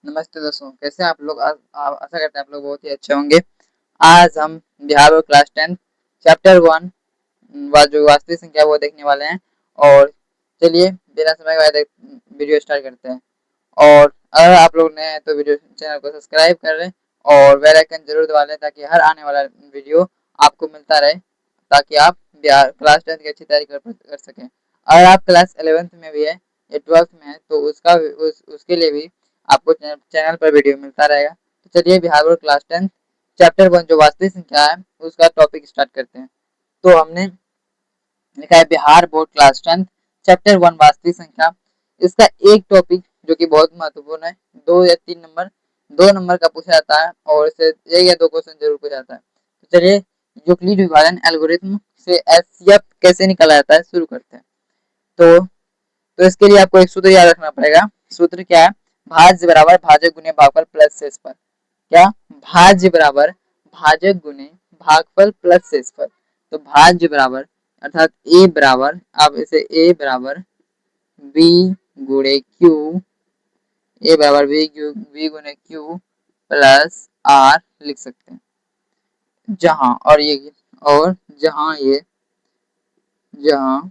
नमस्ते दोस्तों, कैसे हैं आप लोग। आप आशा करते हैं आप लोग बहुत ही अच्छे होंगे। आज हम बिहार बोर्ड क्लास 10 चैप्टर 1 जो वास्तविक संख्या वो देखने वाले हैं। और चलिए बिना समय गवाए वीडियो स्टार्ट करते हैं। और अगर आप लोग नए हैं तो वीडियो चैनल को सब्सक्राइब कर लें और बेल आइकन जरूर दबा लें ताकि हर आने वाला वीडियो आपको मिलता रहे, ताकि आप बिहार क्लास 10 की अच्छी तैयारी कर सकें। अगर आप क्लास 11th में भी है या 12th में है तो उसके लिए भी आपको चैनल पर वीडियो मिलता रहेगा। तो चलिए बिहार बोर्ड क्लास 10 चैप्टर 1 जो वास्तविक संख्या है उसका टॉपिक स्टार्ट करते हैं। तो हमने लिखा है बिहार बोर्ड क्लास 10 चैप्टर 1 वास्तविक संख्या। इसका एक टॉपिक जो कि बहुत महत्वपूर्ण है, 2 या 3 नंबर का पूछा जाता है और इससे 1 या 2 क्वेश्चन जरूर पूछा जाता है। तो चलिए यूक्लिड विभाजन एल्गोरिथम से एचसीएफ कैसे निकाला जाता है शुरू करते हैं। तो इसके लिए आपको एक सूत्र याद रखना पड़ेगा। सूत्र क्या है? भाज्य बराबर भाजक गुने भागफल प्लस शेषफल। क्या? भाज्य बराबर भाजक गुने भागफल प्लस शेषफल। तो भाज्य बराबर अर्थात ए बराबर, आप इसे ए बराबर बी गुणे क्यू, ए बराबर बी गुणे क्यू प्लस आर लिख सकते हैं। जहां और जहां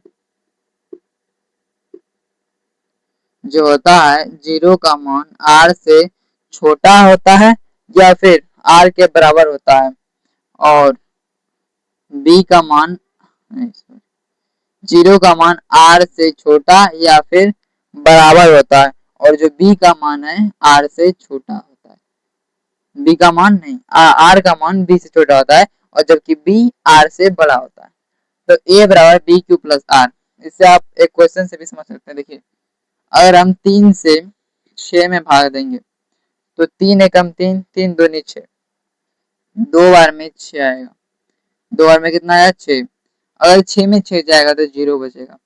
जो होता है जीरो का मान आर से छोटा होता है या फिर आर के बराबर होता है, और बी का मान जीरो का मान आर से छोटा या फिर बराबर होता है, और जो बी का मान है आर से छोटा होता है। बी का मान नहीं, आर का मान बी से छोटा होता है और जबकि बी आर से बड़ा होता है। तो ए बराबर बी क्यू प्लस आर। इससे आप एक क्वेश्चन से भी समझ सकते हैं। देखिए, अगर हम 3 से 6 में भाग देंगे तो 3 एकम 3, 3 दूनी 6, 2 बार में 6 आएगा। 2 बार में कितना आया? 6। अगर 6 में 6 जाएगा तो 0 बचेगा।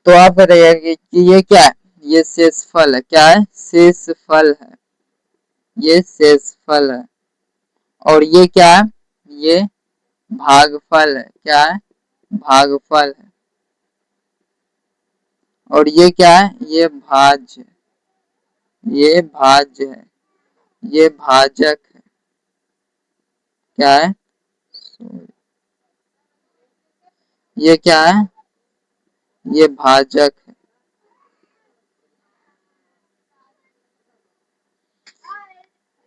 तो आप बताइए कि ये क्या है? ये शेषफल है। क्या है? शेषफल है। ये शेषफल है। और ये क्या है? ये भागफल है। क्या है? भागफल है। और ये क्या है? ये भाज्य, ये भाज्य है। ये भाजक है। क्या है? ये क्या है? ये भाजक है।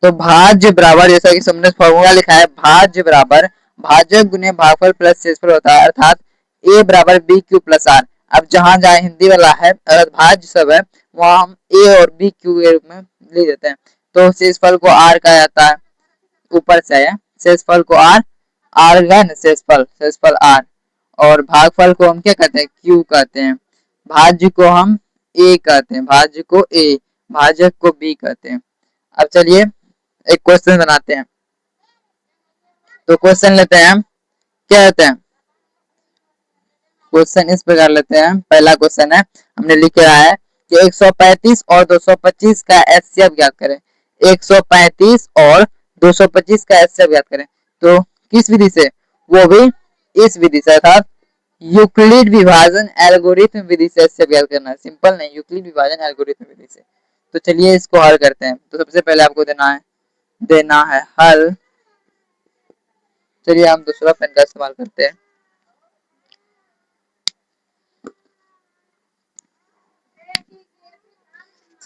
तो भाज्य बराबर, जैसा कि हमने फॉर्मूला लिखा है, भाज्य बराबर भाजक गुने भागफल प्लस शेषफल होता है, अर्थात ए बराबर बी क्यू प्लस आर। अब जहां जहां हिंदी वाला है अगर भाज्य सब है वहां हम ए और बी क्यू के रूप में लिख देते हैं। तो शेषफल को आर कहा जाता है, ऊपर से आया शेषफल को आर, आर का ना शेषफल, शेषफल आर। और भागफल को हम क्या कहते हैं? क्यू कहते हैं। भाज्य को हम ए कहते हैं, भाज्य को ए, भाजक को बी कहते हैं। अब चलिए एक क्वेश्चन बनाते हैं। तो क्वेश्चन लेते हैं हम, क्या लेते हैं? क्वेश्चन इस प्रकार लेते हैं। पहला क्वेश्चन है, हमने लिख रहा है कि 135 और 225 का एचसीएफ ज्ञात करें। 135 और 225 का एचसीएफ ज्ञात करें। तो किस विधि से? वो भी इस विधि से, अर्थात यूक्लिड विभाजन एल्गोरिथम विधि से एचसीएफ ज्ञात करना है। सिंपल नहीं, यूक्लिड विभाजन एल्गोरिथम विधि से। तो चलिए इसको हल करते हैं। तो सबसे पहले आपको देना है हल। चलिए हम दूसरा पेन का इस्तेमाल करते हैं।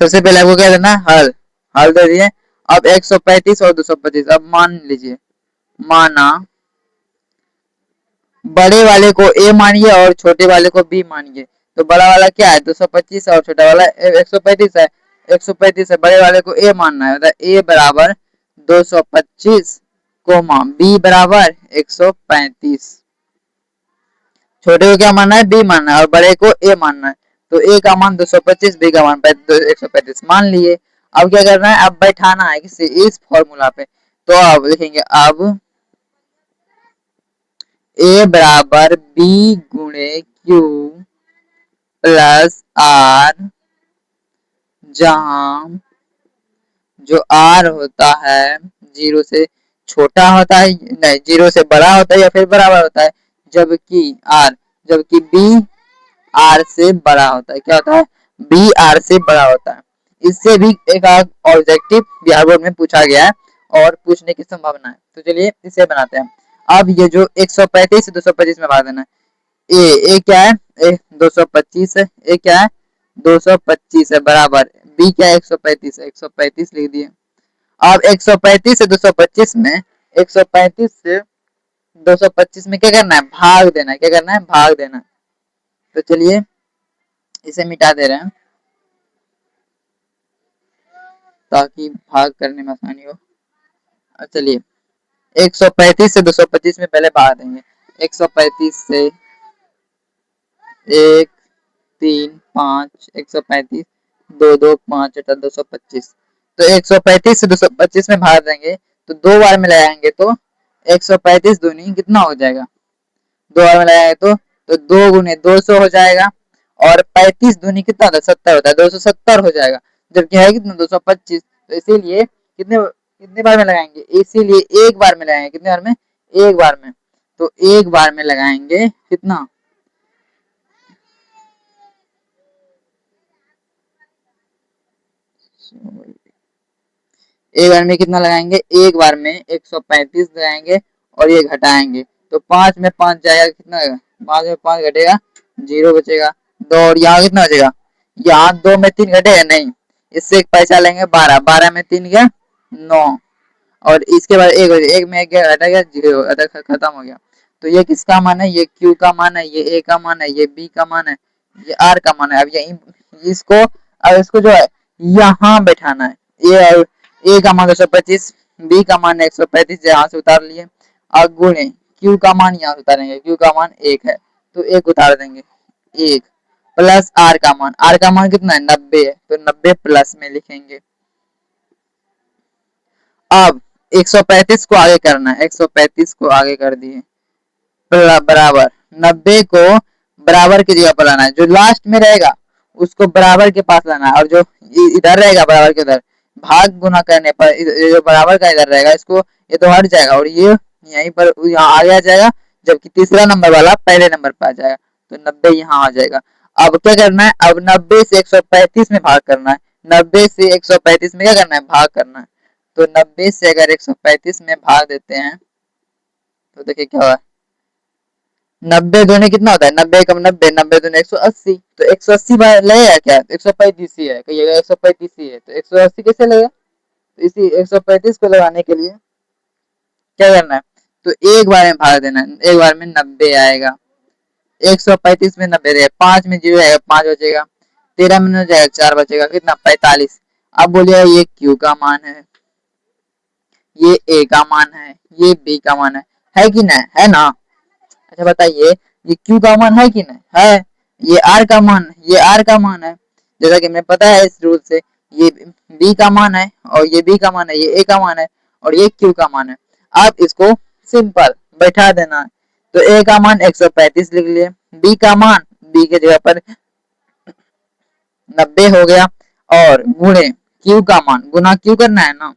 सबसे पहले आपको क्या देना है? हल। हल दे दिए। अब 135 और 225, अब मान लीजिए, माना बड़े वाले को ए मानिए और छोटे वाले को बी मानिए। तो बड़ा वाला क्या है? 225 और छोटा वाला 135 है। 135 है, बड़े वाले को ए मानना है, मतलब ए बराबर 225 कोमा बी बराबर 135। छोटे को क्या मानना है? बी मानना है, और बड़े को ए मानना है। तो ए का मान 225, बी का मान 135 मान लिए। अब क्या करना है? अब बैठाना है किसी इस फॉर्मूला पे। तो अब लिखेंगे, अब ए बराबर बी गुणे क्यू प्लस आर, जहां जो आर होता है जीरो से छोटा होता है, नहीं जीरो से बड़ा होता है या फिर बराबर होता है, जबकि बी आर से बड़ा होता है। क्या होता है? बी आर से बड़ा होता है। इससे भी एक ऑब्जेक्टिव बिहार बोर्ड में पूछा गया है और पूछने की संभावना है। तो चलिए इसे बनाते हैं। अब ये जो 135 से 225 में भाग देना है, ए क्या है, ए 225 है, ए क्या है 225 है, बराबर बी क्या है 135 है, 135 लिख दिए। अब 135 से 225 में 135 से 225 में क्या करना है, भाग देना है। क्या करना है, भाग देना है। तो चलिए इसे मिटा दे रहे हैं ताकि भाग करने में आसानी हो। चलिए 135 से 225 में पहले भाग देंगे। 135 से 1 3 5 135 2 2 5 225। तो 135 से 225 में भाग देंगे तो दो बार में लगाएंगे तो 135 दूनी कितना हो जाएगा, दो बार में लगाएंगे तो 2 गुने 200 हो जाएगा। और 35 दूनी कितना होता है, 70 होता है, 270 हो जाएगा। जबकि है कितना 225। तो इसीलिए कितने कितने बार में लगाएंगे, इसीलिए एक बार में लगाएंगे। कितने बार में, एक बार में। तो एक बार में लगाएंगे कितना, एक बार में कितना लगाएंगे, एक बार में 135 लगाएंगे और ये घटाएंगे तो 5 में 5 जाएगा, कितना होगा 5 में 5 घटेगा 0 बचेगा। दो और यहाँ कितना बचेगा, यहाँ 2 में 3 घटेगा नहीं, इससे एक पैसा लेंगे 12, 12 में 3 गया 9 और इसके बाद एक में एक गया घटा गया 0, खत्म हो गया। तो ये किसका मान है, ये Q का मान है, ये A का मान है, ये B का मान है, ये R का मान है। अब ये इसको अब इसको जो है यहाँ बैठाना है। ये और A का मान 225, B का मान 135 यहाँ से उतार लिए और गुणे Q का मान यहाँ से उतारेंगे, Q का मान 1 है तो 1 उतार देंगे, 1 प्लस R का मान, R का मान कितना है 90 है तो 90 प्लस में लिखेंगे। अब 135 को आगे करना है, 135 को आगे कर दिए बराबर 90 को बराबर की जगह पर लाना है। जो लास्ट में रहेगा उसको बराबर के पास लाना है और जो इधर रहेगा बराबर के उधर भाग गुना करने पर जो बराबर का इधर रहेगा इसको ये तो हट जाएगा और ये यहीं पर यहाँ आगे आ जाएगा, जबकि तीसरा नंबर वाला पहले नंबर पर आ जाएगा तो 90 यहाँ आ जाएगा। अब क्या करना है, अब 90 से 135 में भाग करना है। 90 से 135 में क्या करना है, भाग करना है। तो 90 से अगर 135 में भाग देते हैं तो देखिए क्या हुआ, 90 दूनी कितना होता है, 90 कम 90, 90 दूनी 180। तो 180 लगेगा क्या, 135 ही है, कहिएगा 135 ही है तो 180 कैसे लगेगा। तो इसी 135 को लगाने के लिए क्या करना है, तो एक बार में भाग देना है। एक बार में 90 आएगा, 135 में 90 देगा, 5 में 0 आएगा 5 बचेगा, 13 में हो जाएगा 4 बचेगा, कितना 45। अब बोलिएगा ये Q का मान है, ये A का मान है, ये B का मान है कि नहीं, है ना। अच्छा बताइए ये Q का मान है कि नहीं है, ये R का मान, ये R का मान है जैसा कि हमें पता है इस रूल से। ये B का मान है और ये B का मान है, ये A का मान है और ये Q का मान है। आप इसको सिंपल बैठा देना है। तो A का मान 135 लिख लिए, B का मान B के जगह पर 90 हो गया और गुणे Q का मान, गुना Q करना है ना,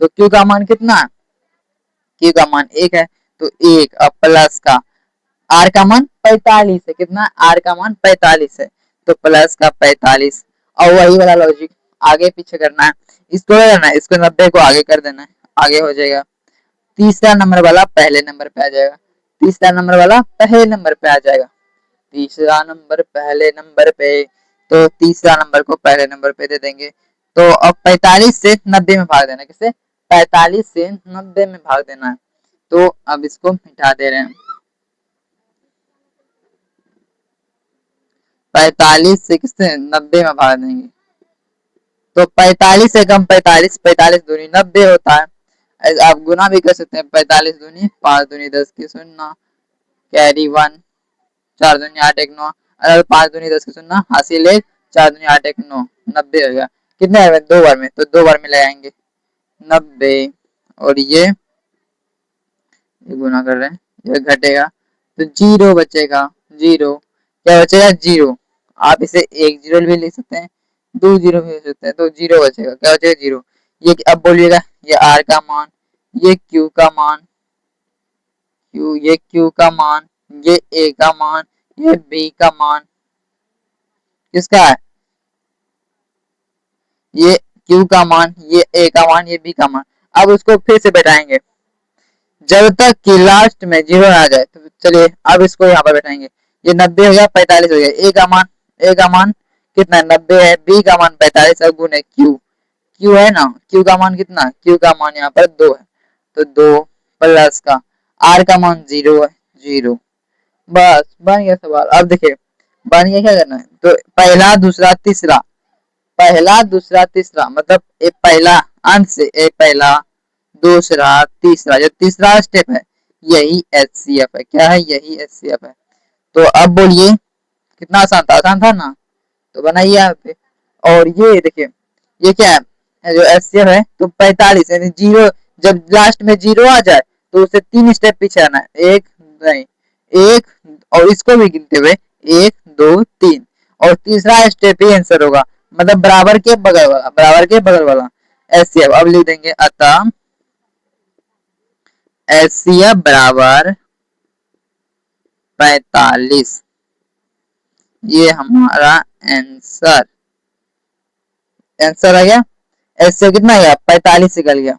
तो Q का मान कितना है, Q का मान 1 है तो 1 अब प्लस का R का मान 45 है, कितना R का मान 45 है तो प्लस का 45। और वही वाला लॉजिक आगे पीछे करना है, इसको करना है, इसको 90 को आगे कर देना है, आगे हो जाएगा। तीसरा नंबर वाला पहले नंबर पे आ जाएगा, तीसरा नंबर वाला पहले नंबर पे आ जाएगा, तीसरा नंबर पहले नंबर पे, तो तीसरा नंबर को पहले नंबर पे दे देंगे। तो अब 45 से 90 में भाग देना, किसे 45 से 90 में भाग देना है। तो अब इसको मिटा दे रहे हैं, 45 से किससे 90 में भाग देंगे तो 45 से कम 45, 45 दूनी 90 होता है। आप गुना भी कर सकते हैं, 45 दूनी 5 दूनी 10 की शून्य, कैरी 1, 4 दूनी 8 1 9, अगर 5 दूनी 10 की शून्य हासिल है, 4 दूनी 8 1 9, 90 हो गया। कितने बार में, दो बार में, तो दो बार में लगाएंगे 90 और ये गुना कर रहे हैं, ये घटेगा तो 0 बचेगा, 0 क्या बचेगा 0। आप इसे 1 0 भी लिख सकते हैं, 2 0 भी लिख सकते हैं, तो 0 बचेगा, क्या बचेगा 0। ये अब बोलिएगा ये R का मान, ये Q का मान, ये Q का मान, ये A का मान, ये B का मान, किसका है, ये Q का मान, ये A का मान, ये B का मान। अब उसको फिर से बैठाएंगे जब तक कि लास्ट में 0 आ जाए। तो चलिए अब इसको यहाँ पर बैठाएंगे। ये 90 हो गया, 45 हो गया। ए का मान कितना 90 है, B का मान 45 है, गुने Q है ना। Q का मान कितना, Q का मान यहाँ पर 2 है, तो 2 प्लस का R का मान 0 है, 0। बस बन गया सवाल। अब देखिए बन गया, क्या करना है, तो पहला दूसरा तीसरा, पहला दूसरा तीसरा मतलब एक पहला अंत से एक पहला दूसरा तीसरा, जो तीसरा स्टेप है यही HCF है। क्या है, यही HCF है। तो अब बोलिए कितना आसान था ना, तो बनाइए यहाँ पे। और ये देखिए ये क्या है, जो HCF है तो 45 यानी 0, जब लास्ट में 0 आ जाए तो उसे 3 स्टेप पीछे आना है, एक नहीं एक, और इसको भी गिनते हुए 1 2 3, और तीसरा स्टेप ही आंसर होगा, मतलब बराबर के बगल वाला, बराबर के बगल वाला HCF। अब लिख देंगे अतः HCF बराबर 45। ये हमारा आंसर आ गया। HCF कितना गया, 45 निकल गया।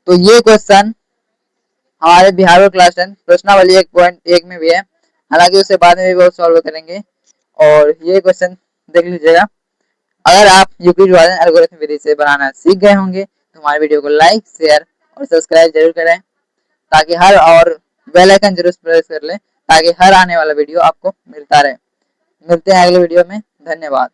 तो ये क्वेश्चन हमारे बिहार बोर्ड क्लास 10 प्रश्नावली 1.1 में भी है, हालांकि उसे बाद में भी बहुत सॉल्व करेंगे। और ये क्वेश्चन देख लीजिएगा। अगर आप यूक्लिड वाले एल्गोरिथम विधि से बनाना सीख गए होंगे तो हमारे वीडियो को लाइक, शेयर और सब्सक्राइब जरूर करें, ताकि हर और बेल आइकन जरूर प्रेस कर लें, ताकि हर आने वाला वीडियो आपको मिलता रहे। मिलते हैं अगले वीडियो में, धन्यवाद।